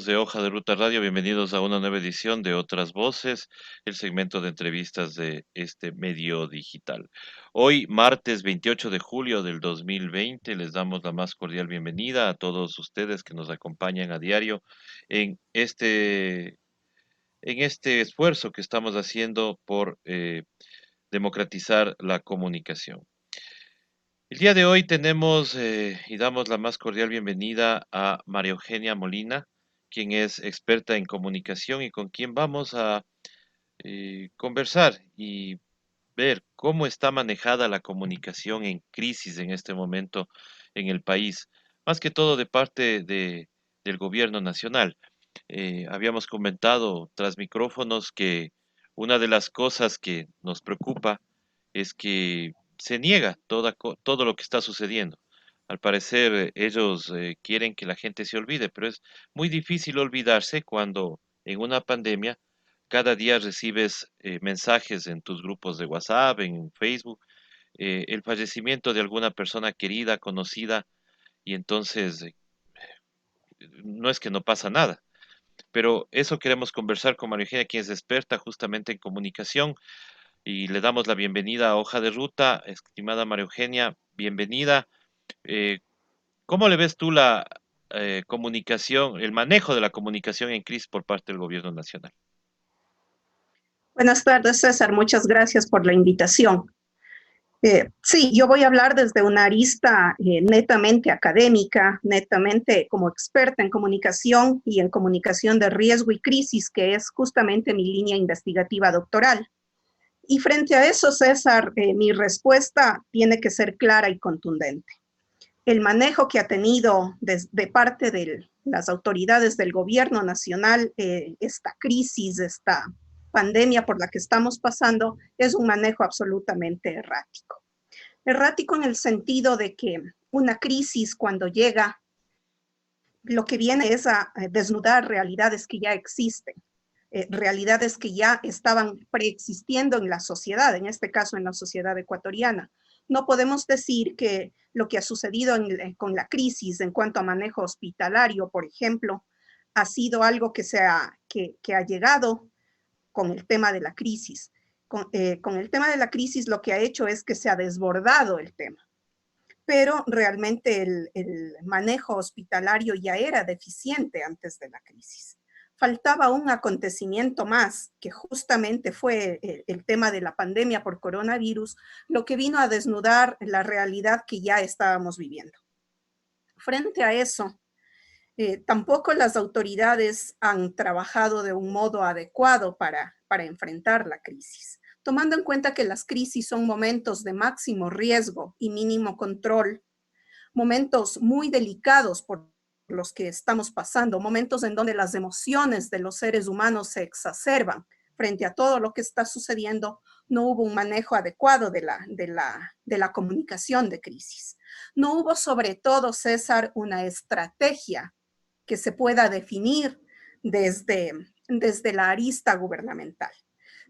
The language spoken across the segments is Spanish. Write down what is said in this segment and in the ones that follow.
De Hoja de Ruta Radio, bienvenidos a una nueva edición de Otras Voces, el segmento de entrevistas de este medio digital. Hoy, martes 28 de julio del 2020, les damos la más cordial bienvenida a todos ustedes que nos acompañan a diario en este esfuerzo que estamos haciendo por democratizar la comunicación. El día de hoy tenemos y damos la más cordial bienvenida a María Eugenia Molina, quien es experta en comunicación y con quien vamos a conversar y ver cómo está manejada la comunicación en crisis en este momento en el país, más que todo de parte del gobierno nacional. Habíamos comentado tras micrófonos que una de las cosas que nos preocupa es que se niega todo lo que está sucediendo. Al parecer, ellos quieren que la gente se olvide, pero es muy difícil olvidarse cuando en una pandemia cada día recibes mensajes en tus grupos de WhatsApp, en Facebook, el fallecimiento de alguna persona querida, conocida, y entonces no es que no pasa nada. Pero eso queremos conversar con María Eugenia, quien es experta justamente en comunicación, y le damos la bienvenida a Hoja de Ruta. Estimada María Eugenia, bienvenida. Eh, ¿Cómo le ves tú la comunicación, el manejo de la comunicación en crisis por parte del gobierno nacional? Buenas tardes, César. Muchas gracias por la invitación. Sí, yo voy a hablar desde una arista netamente académica, netamente como experta en comunicación y en comunicación de riesgo y crisis, que es justamente mi línea investigativa doctoral. Y frente a eso, César, mi respuesta tiene que ser clara y contundente. El manejo que ha tenido de parte de las autoridades del gobierno nacional, esta crisis, esta pandemia por la que estamos pasando, es un manejo absolutamente errático. Errático en el sentido de que una crisis cuando llega, lo que viene es a desnudar realidades que ya existen, realidades que ya estaban preexistiendo en la sociedad, en este caso en la sociedad ecuatoriana. No podemos decir que lo que ha sucedido con la crisis en cuanto a manejo hospitalario, por ejemplo, ha sido algo que ha llegado con el tema de la crisis. Con el tema de la crisis lo que ha hecho es que se ha desbordado el tema, pero realmente el manejo hospitalario ya era deficiente antes de la crisis. Faltaba un acontecimiento más, que justamente fue el tema de la pandemia por coronavirus, lo que vino a desnudar la realidad que ya estábamos viviendo. Frente a eso, tampoco las autoridades han trabajado de un modo adecuado para enfrentar la crisis. Tomando en cuenta que las crisis son momentos de máximo riesgo y mínimo control, momentos muy delicados por los que estamos pasando, momentos en donde las emociones de los seres humanos se exacerban frente a todo lo que está sucediendo, no hubo un manejo adecuado de la comunicación de crisis. No hubo sobre todo, César, una estrategia que se pueda definir desde la arista gubernamental.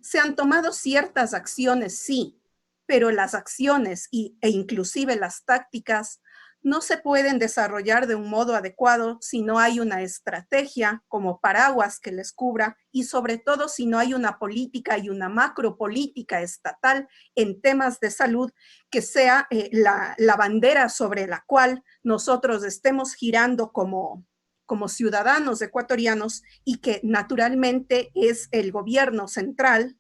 Se han tomado ciertas acciones, sí, pero las acciones e inclusive las tácticas no se pueden desarrollar de un modo adecuado si no hay una estrategia como paraguas que les cubra y sobre todo si no hay una política y una macropolítica estatal en temas de salud que sea la bandera sobre la cual nosotros estemos girando como ciudadanos ecuatorianos y que naturalmente es el gobierno central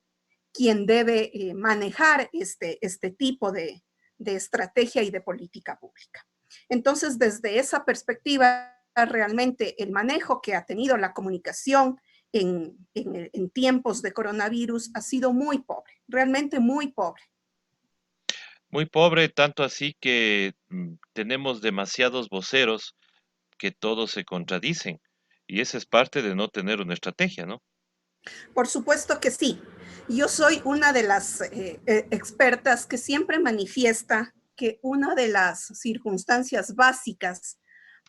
quien debe manejar este tipo de estrategia y de política pública. Entonces, desde esa perspectiva, realmente el manejo que ha tenido la comunicación en tiempos de coronavirus ha sido muy pobre, realmente muy pobre. Muy pobre, tanto así que tenemos demasiados voceros que todos se contradicen. Y esa es parte de no tener una estrategia, ¿no? Por supuesto que sí. Yo soy una de las expertas que siempre manifiesta que una de las circunstancias básicas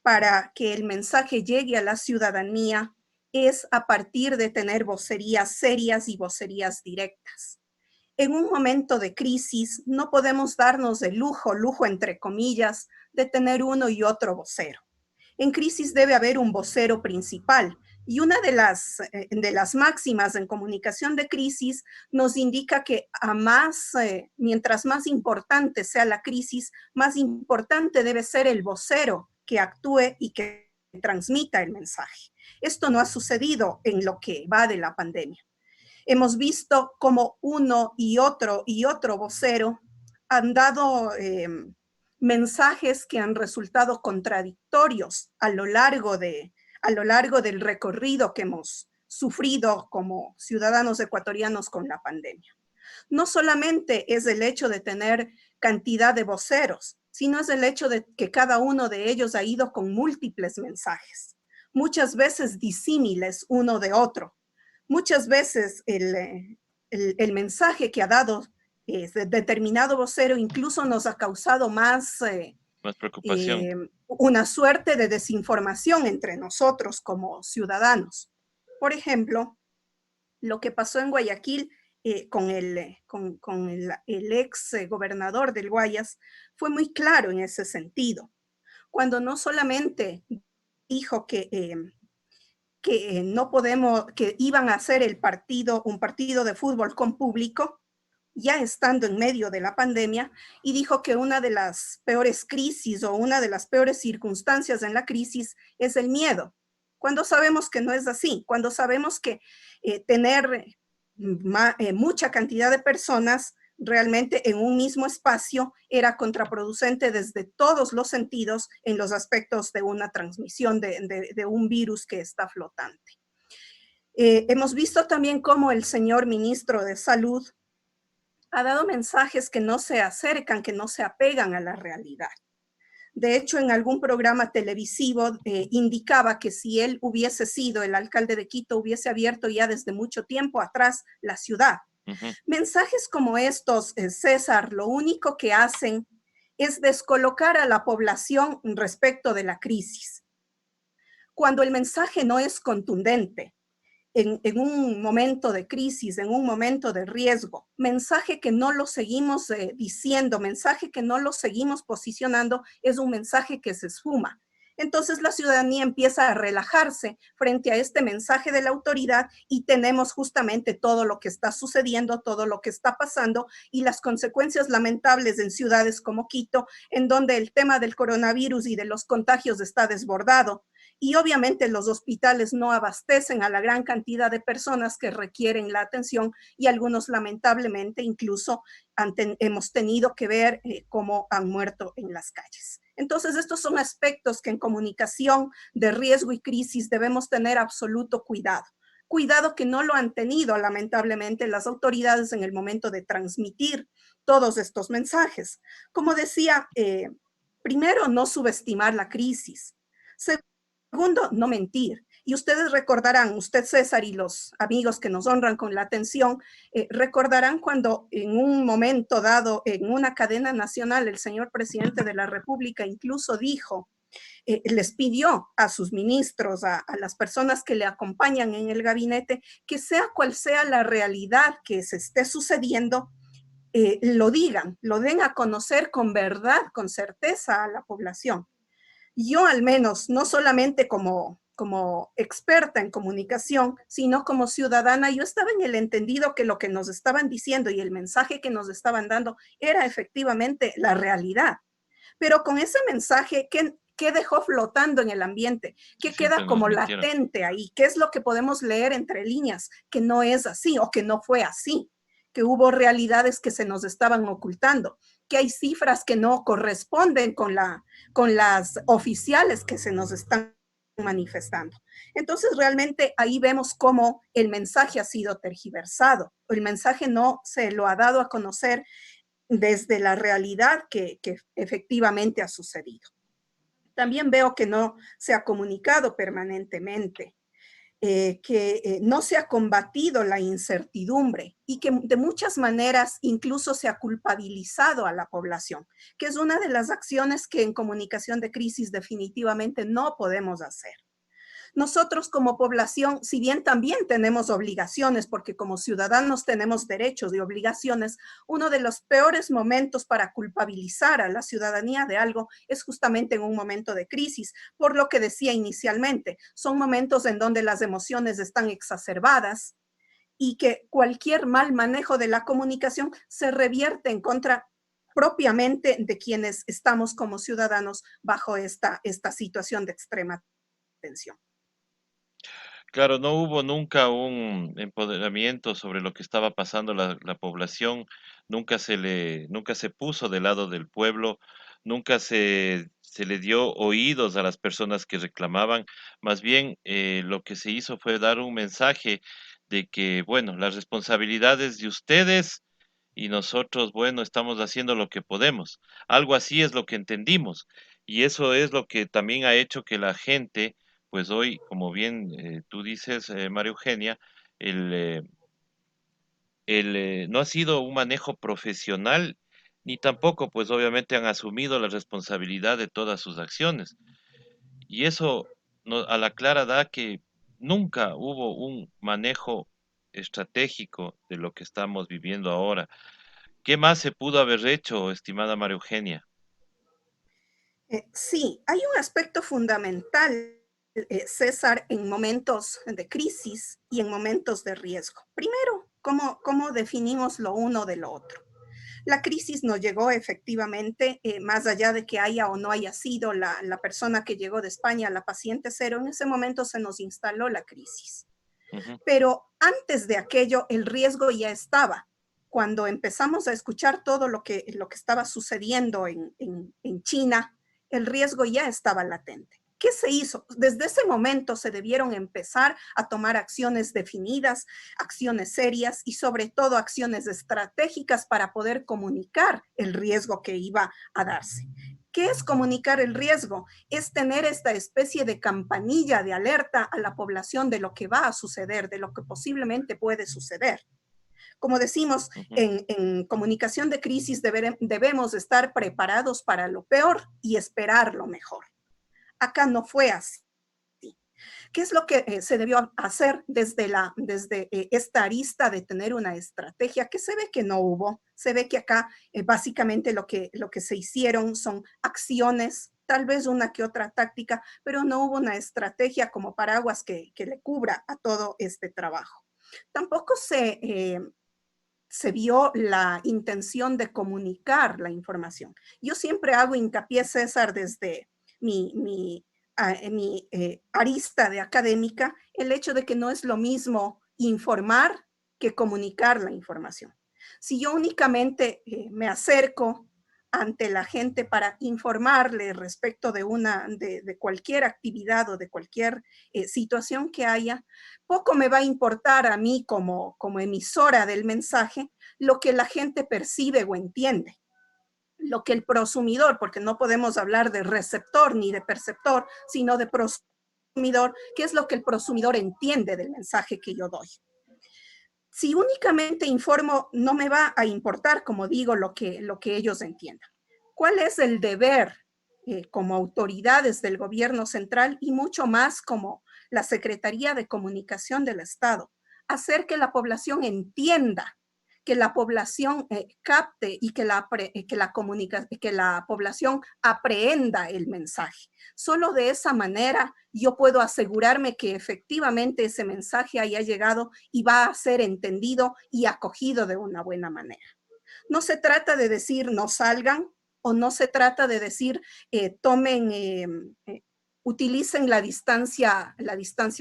para que el mensaje llegue a la ciudadanía es a partir de tener vocerías serias y vocerías directas. En un momento de crisis no podemos darnos el lujo entre comillas, de tener uno y otro vocero. En crisis debe haber un vocero principal, Y una de las máximas en comunicación de crisis nos indica que mientras más importante sea la crisis, más importante debe ser el vocero que actúe y que transmita el mensaje. Esto no ha sucedido en lo que va de la pandemia. Hemos visto como uno y otro vocero han dado mensajes que han resultado contradictorios a lo largo del recorrido que hemos sufrido como ciudadanos ecuatorianos con la pandemia. No solamente es el hecho de tener cantidad de voceros, sino es el hecho de que cada uno de ellos ha ido con múltiples mensajes, muchas veces disímiles uno de otro. Muchas veces el mensaje que ha dado determinado vocero incluso nos ha causado Más preocupación. una suerte de desinformación entre nosotros como ciudadanos. Por ejemplo, lo que pasó en Guayaquil con el ex gobernador del Guayas fue muy claro en ese sentido, cuando no solamente dijo que no podemos, que iban a hacer un partido de fútbol con público, ya estando en medio de la pandemia, y dijo que una de las peores crisis o una de las peores circunstancias en la crisis es el miedo, cuando sabemos que no es así, cuando sabemos que tener mucha cantidad de personas realmente en un mismo espacio era contraproducente desde todos los sentidos en los aspectos de una transmisión de un virus que está flotante. Hemos visto también cómo el señor ministro de Salud ha dado mensajes que no se acercan, que no se apegan a la realidad. De hecho, en algún programa televisivo indicaba que si él hubiese sido el alcalde de Quito, hubiese abierto ya desde mucho tiempo atrás la ciudad. Mensajes como estos, César, lo único que hacen es descolocar a la población respecto de la crisis. Cuando el mensaje no es contundente, en un momento de crisis, en un momento de riesgo, mensaje que no lo seguimos diciendo, mensaje que no lo seguimos posicionando, es un mensaje que se esfuma. Entonces la ciudadanía empieza a relajarse frente a este mensaje de la autoridad y tenemos justamente todo lo que está sucediendo, todo lo que está pasando y las consecuencias lamentables en ciudades como Quito, en donde el tema del coronavirus y de los contagios está desbordado. Y obviamente los hospitales no abastecen a la gran cantidad de personas que requieren la atención y algunos lamentablemente incluso hemos tenido que ver cómo han muerto en las calles. Entonces estos son aspectos que en comunicación de riesgo y crisis debemos tener absoluto cuidado. Cuidado que no lo han tenido lamentablemente las autoridades en el momento de transmitir todos estos mensajes. Como decía, primero no subestimar la crisis. Segundo, no mentir. Y ustedes recordarán, usted César y los amigos que nos honran con la atención, recordarán cuando en un momento dado en una cadena nacional el señor presidente de la República incluso dijo, les pidió a sus ministros, a las personas que le acompañan en el gabinete, que sea cual sea la realidad que se esté sucediendo, lo digan, lo den a conocer con verdad, con certeza a la población. Yo al menos, no solamente como experta en comunicación, sino como ciudadana, yo estaba en el entendido que lo que nos estaban diciendo y el mensaje que nos estaban dando era efectivamente la realidad. Pero con ese mensaje, ¿qué dejó flotando en el ambiente? ¿Qué queda como latente ahí? ¿Qué es lo que podemos leer entre líneas? Que no es así o que no fue así, que hubo realidades que se nos estaban ocultando, que hay cifras que no corresponden con las oficiales que se nos están manifestando. Entonces, realmente ahí vemos cómo el mensaje ha sido tergiversado. El mensaje no se lo ha dado a conocer desde la realidad que efectivamente ha sucedido. También veo que no se ha comunicado permanentemente, que no se ha combatido la incertidumbre y que de muchas maneras incluso se ha culpabilizado a la población, que es una de las acciones que en comunicación de crisis definitivamente no podemos hacer. Nosotros como población, si bien también tenemos obligaciones, porque como ciudadanos tenemos derechos y obligaciones, uno de los peores momentos para culpabilizar a la ciudadanía de algo es justamente en un momento de crisis, por lo que decía inicialmente, son momentos en donde las emociones están exacerbadas y que cualquier mal manejo de la comunicación se revierte en contra propiamente de quienes estamos como ciudadanos bajo esta situación de extrema tensión. Claro, no hubo nunca un empoderamiento sobre lo que estaba pasando la población, nunca se puso del lado del pueblo, nunca se le dio oídos a las personas que reclamaban, más bien lo que se hizo fue dar un mensaje de que, bueno, las responsabilidades de ustedes y nosotros, bueno, estamos haciendo lo que podemos. Algo así es lo que entendimos y eso es lo que también ha hecho que la gente pues hoy, como bien tú dices, María Eugenia, el, eh, no ha sido un manejo profesional, ni tampoco, pues obviamente han asumido la responsabilidad de todas sus acciones. Y eso a la clara da que nunca hubo un manejo estratégico de lo que estamos viviendo ahora. ¿Qué más se pudo haber hecho, estimada María Eugenia? Sí, hay un aspecto fundamental, César, en momentos de crisis y en momentos de riesgo. Primero, ¿cómo definimos lo uno de lo otro? La crisis nos llegó efectivamente, más allá de que haya o no haya sido la persona que llegó de España, la paciente cero, en ese momento se nos instaló la crisis. Ujú, Pero antes de aquello, el riesgo ya estaba. Cuando empezamos a escuchar todo lo que estaba sucediendo en China, el riesgo ya estaba latente. ¿Qué se hizo? Desde ese momento se debieron empezar a tomar acciones definidas, acciones serias y sobre todo acciones estratégicas para poder comunicar el riesgo que iba a darse. ¿Qué es comunicar el riesgo? Es tener esta especie de campanilla de alerta a la población de lo que va a suceder, de lo que posiblemente puede suceder. Como decimos, ujú. en comunicación de crisis debemos estar preparados para lo peor y esperar lo mejor. Acá no fue así. ¿Qué es lo que se debió hacer desde esta arista de tener una estrategia que se ve que no hubo? Se ve que acá básicamente lo que se hicieron son acciones, tal vez una que otra táctica, pero no hubo una estrategia como paraguas que le cubra a todo este trabajo. Tampoco se vio la intención de comunicar la información. Yo siempre hago hincapié, César, desde mi arista de académica, el hecho de que no es lo mismo informar que comunicar la información. Si yo únicamente me acerco ante la gente para informarle respecto de cualquier actividad o de cualquier situación que haya, poco me va a importar a mí como emisora del mensaje lo que la gente percibe o entiende, lo que el prosumidor, porque no podemos hablar de receptor ni de perceptor, sino de prosumidor, qué es lo que el prosumidor entiende del mensaje que yo doy. Si únicamente informo, no me va a importar, como digo, lo que ellos entiendan. ¿Cuál es el deber como autoridades del gobierno central y mucho más como la Secretaría de Comunicación del Estado? Hacer que la población entienda, que la población capte y que la población aprehenda el mensaje. Solo de esa manera yo puedo asegurarme que efectivamente ese mensaje haya llegado y va a ser entendido y acogido de una buena manera. No se trata de decir no salgan o no se trata de decir utilicen la distancia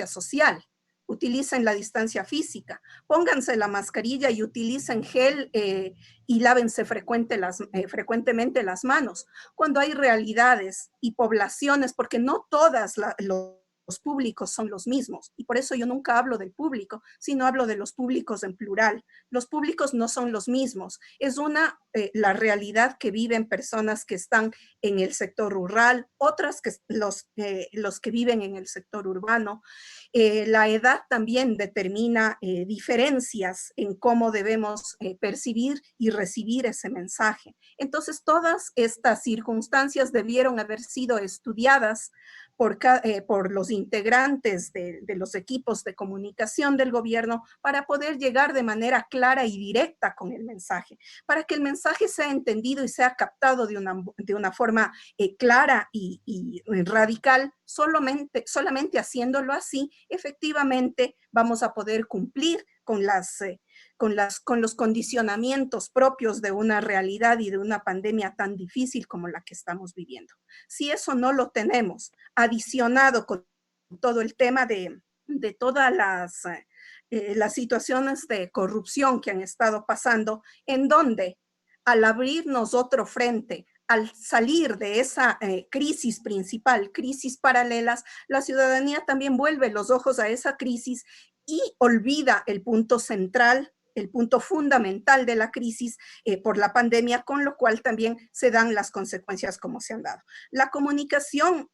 social, utilicen la distancia física, pónganse la mascarilla y utilicen gel y lávense frecuentemente las manos. Cuando hay realidades y poblaciones, porque no todas los públicos son los mismos. Y por eso yo nunca hablo del público, sino hablo de los públicos en plural. Los públicos no son los mismos. Es la realidad que viven personas que están en el sector rural, otras que los que viven en el sector urbano. La edad también determina diferencias en cómo debemos percibir y recibir ese mensaje. Entonces, todas estas circunstancias debieron haber sido estudiadas por los integrantes de los equipos de comunicación del gobierno para poder llegar de manera clara y directa con el mensaje, para que el mensaje sea entendido y sea captado de una forma clara y radical. Solamente haciéndolo así, efectivamente vamos a poder cumplir con los condicionamientos propios de una realidad y de una pandemia tan difícil como la que estamos viviendo. Si eso no lo tenemos, adicionado con todo el tema de todas las situaciones de corrupción que han estado pasando, en donde al abrirnos otro frente, al salir de esa crisis principal, crisis paralelas, la ciudadanía también vuelve los ojos a esa crisis y olvida el punto central, el punto fundamental de la crisis por la pandemia, con lo cual también se dan las consecuencias como se han dado. La comunicación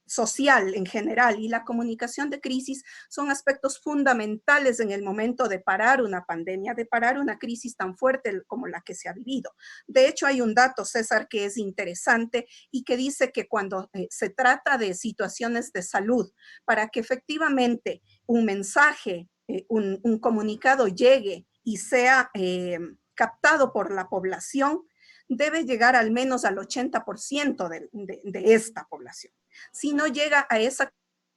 social en general y la comunicación de crisis son aspectos fundamentales en el momento de parar una pandemia, de parar una crisis tan fuerte como la que se ha vivido. De hecho, hay un dato, César, que es interesante y que dice que cuando se trata de situaciones de salud, para que efectivamente un mensaje, un comunicado llegue y sea captado por la población, debe llegar al menos al 80% de esta población. Si no llega a esa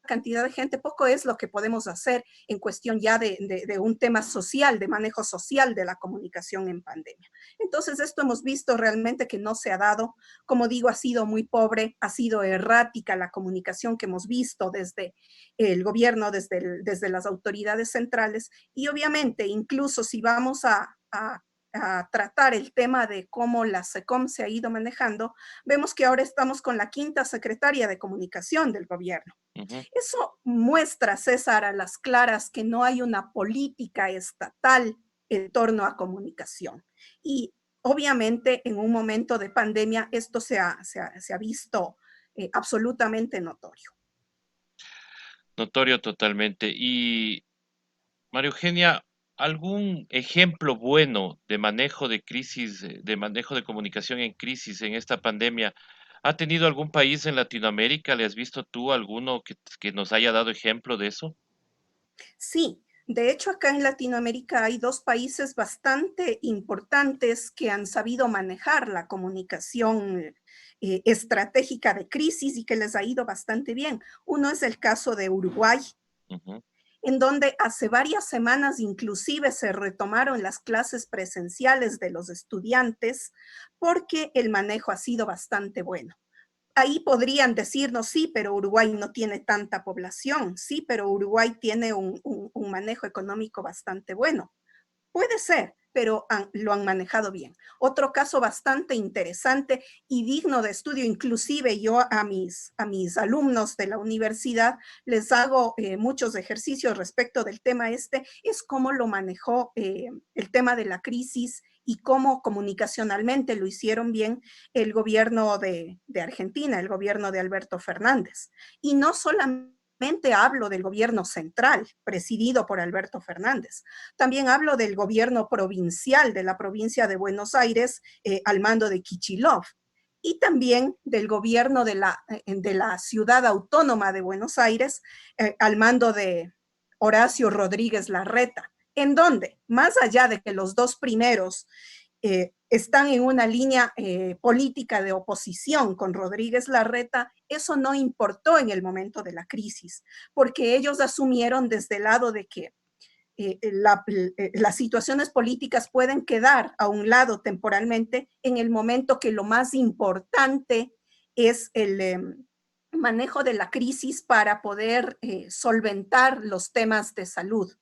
cantidad de gente, poco es lo que podemos hacer en cuestión ya de un tema social, de manejo social de la comunicación en pandemia. Entonces, esto hemos visto realmente que no se ha dado. Como digo, ha sido muy pobre, ha sido errática la comunicación que hemos visto desde el gobierno, desde las autoridades centrales. Y obviamente, incluso si vamos a tratar el tema de cómo la SECOM se ha ido manejando, vemos que ahora estamos con la quinta secretaria de comunicación del gobierno. Eso muestra, César, a las claras que no hay una política estatal en torno a comunicación. Y obviamente en un momento de pandemia esto se ha visto absolutamente notorio. Notorio totalmente. Y María Eugenia, ¿algún ejemplo bueno de manejo de crisis, de manejo de comunicación en crisis en esta pandemia? ¿Ha tenido algún país en Latinoamérica? ¿Le has visto tú alguno que nos haya dado ejemplo de eso? Sí, de hecho acá en Latinoamérica hay dos países bastante importantes que han sabido manejar la comunicación estratégica de crisis y que les ha ido bastante bien. Uno es el caso de Uruguay, Ujú. en donde hace varias semanas inclusive se retomaron las clases presenciales de los estudiantes porque el manejo ha sido bastante bueno. Ahí podrían decirnos, sí, pero Uruguay no tiene tanta población, sí, pero Uruguay tiene un manejo económico bastante bueno. Puede ser, pero lo han manejado bien. Otro caso bastante interesante y digno de estudio, inclusive yo a mis alumnos de la universidad les hago muchos ejercicios respecto del tema este, es cómo lo manejó el tema de la crisis y cómo comunicacionalmente lo hicieron bien el gobierno de Argentina, el gobierno de Alberto Fernández. Y no solamente hablo del gobierno central, presidido por Alberto Fernández. También hablo del gobierno provincial de la provincia de Buenos Aires, al mando de Kicillof. Y también del gobierno de la ciudad autónoma de Buenos Aires, al mando de Horacio Rodríguez Larreta, en donde, más allá de que los dos primeros están en una línea política de oposición con Rodríguez Larreta, eso no importó en el momento de la crisis, porque ellos asumieron desde el lado de que las situaciones políticas pueden quedar a un lado temporalmente en el momento que lo más importante es el manejo de la crisis para poder solventar los temas de salud,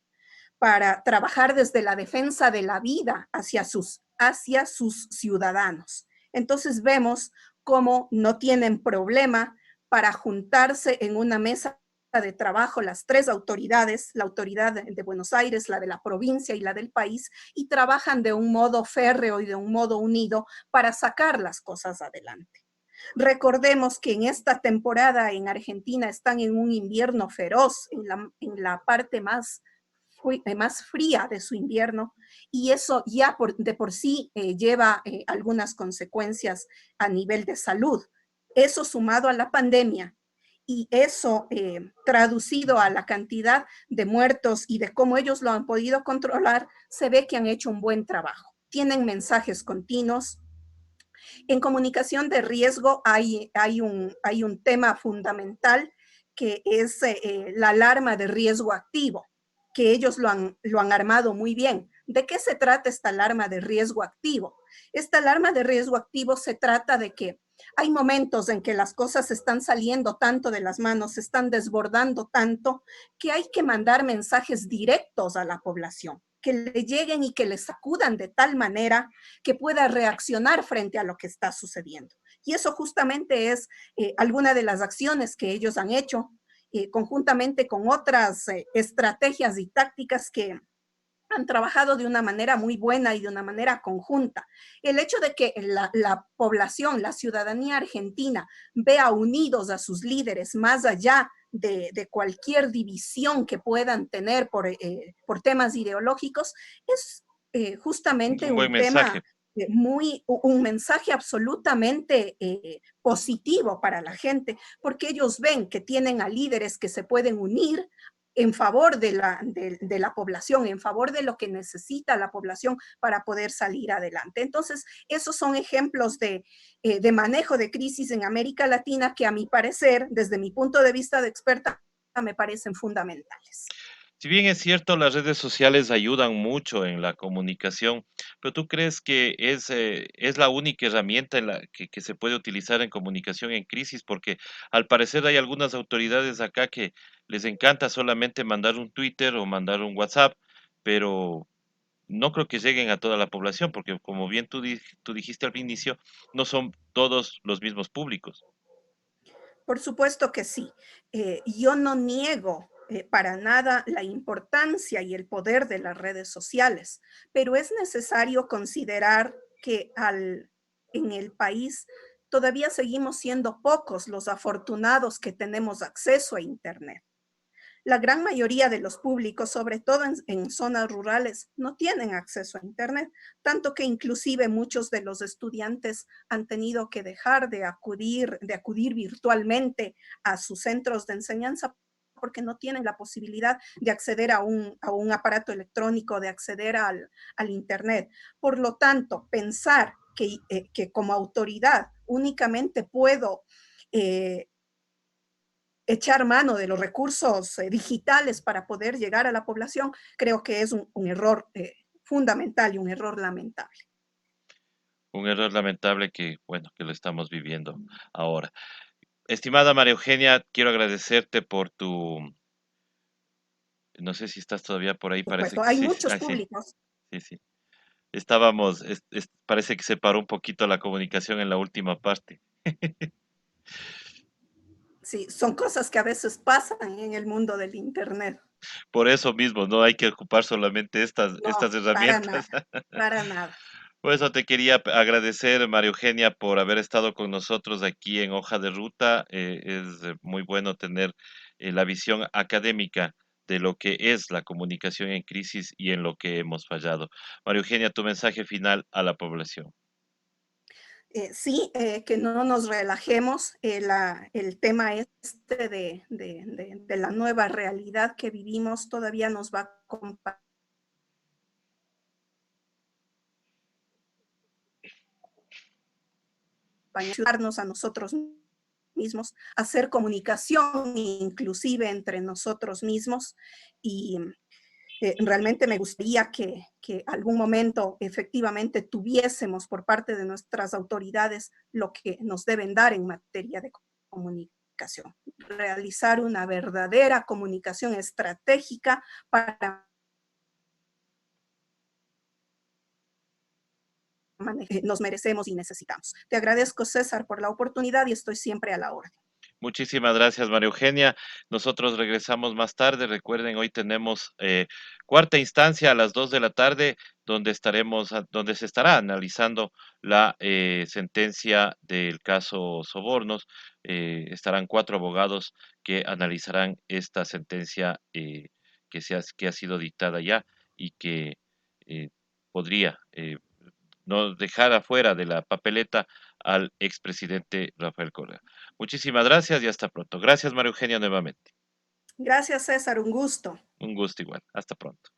para trabajar desde la defensa de la vida hacia sus ciudadanos. Entonces vemos cómo no tienen problema para juntarse en una mesa de trabajo las tres autoridades, la autoridad de Buenos Aires, la de la provincia y la del país, y trabajan de un modo férreo y de un modo unido para sacar las cosas adelante. Recordemos que en esta temporada en Argentina están en un invierno feroz, en la parte más fría de su invierno, y eso ya de por sí lleva algunas consecuencias a nivel de salud. Eso sumado a la pandemia y eso traducido a la cantidad de muertos y de cómo ellos lo han podido controlar, se ve que han hecho un buen trabajo. Tienen mensajes continuos. En comunicación de riesgo hay un tema fundamental que es la alarma de riesgo activo, que ellos lo han armado muy bien. ¿De qué se trata esta alarma de riesgo activo? Esta alarma de riesgo activo se trata de que hay momentos en que las cosas están saliendo tanto de las manos, se están desbordando tanto, que hay que mandar mensajes directos a la población, que le lleguen y que le sacudan de tal manera que pueda reaccionar frente a lo que está sucediendo. Y eso justamente es alguna de las acciones que ellos han hecho conjuntamente con otras estrategias y tácticas que han trabajado de una manera muy buena y de una manera conjunta. El hecho de que la población, la ciudadanía argentina vea unidos a sus líderes más allá de cualquier división que puedan tener por temas ideológicos es justamente Un buen un mensaje. tema un mensaje absolutamente positivo para la gente, porque ellos ven que tienen a líderes que se pueden unir en favor de la población, en favor de lo que necesita la población para poder salir adelante. Entonces, esos son ejemplos de manejo de crisis en América Latina que a mi parecer, desde mi punto de vista de experta, me parecen fundamentales. Si bien es cierto, las redes sociales ayudan mucho en la comunicación, pero ¿tú crees que es la única herramienta en que se puede utilizar en comunicación en crisis? Porque al parecer hay algunas autoridades acá que les encanta solamente mandar un Twitter o mandar un WhatsApp, pero no creo que lleguen a toda la población, porque como bien tú dijiste al inicio, no son todos los mismos públicos. Por supuesto que sí. Yo no niego para nada la importancia y el poder de las redes sociales, pero es necesario considerar que en el país todavía seguimos siendo pocos los afortunados que tenemos acceso a Internet. La gran mayoría de los públicos, sobre todo en zonas rurales, no tienen acceso a Internet, tanto que inclusive muchos de los estudiantes han tenido que dejar de acudir virtualmente a sus centros de enseñanza porque no tienen la posibilidad de acceder a un aparato electrónico, de acceder al Internet. Por lo tanto, pensar que como autoridad únicamente puedo echar mano de los recursos digitales para poder llegar a la población, creo que es un error fundamental y un error lamentable. Un error lamentable que, bueno, que lo estamos viviendo ahora. Estimada María Eugenia, quiero agradecerte por no sé si estás todavía por ahí, Por parece supuesto, que hay sí, muchos sí, públicos, sí, sí. Parece que se paró un poquito la comunicación en la última parte. sí, son cosas que a veces pasan en el mundo del Internet. Por eso mismo, no hay que ocupar solamente estas No, para herramientas. nada, para nada. Por eso te quería agradecer, María Eugenia, por haber estado con nosotros aquí en Hoja de Ruta. Es muy bueno tener la visión académica de lo que es la comunicación en crisis y en lo que hemos fallado. María Eugenia, tu mensaje final a la población. Sí, que no nos relajemos. El tema este de la nueva realidad que vivimos todavía nos va a acompañar ayudarnos a nosotros mismos, hacer comunicación inclusive entre nosotros mismos y realmente me gustaría que algún momento efectivamente tuviésemos por parte de nuestras autoridades lo que nos deben dar en materia de comunicación, realizar una verdadera comunicación estratégica para nos merecemos y necesitamos. Te agradezco, César, por la oportunidad y estoy siempre a la orden. Muchísimas gracias, María Eugenia. Nosotros regresamos más tarde. Recuerden, hoy tenemos cuarta instancia a las 2 de la tarde, donde se estará analizando la sentencia del caso Sobornos. Estarán cuatro abogados que analizarán esta sentencia que ha sido dictada ya y que eh, podría no dejar afuera de la papeleta al expresidente Rafael Correa. Muchísimas gracias y hasta pronto. Gracias, María Eugenia, nuevamente. Gracias, César, un gusto. Un gusto igual. Hasta pronto.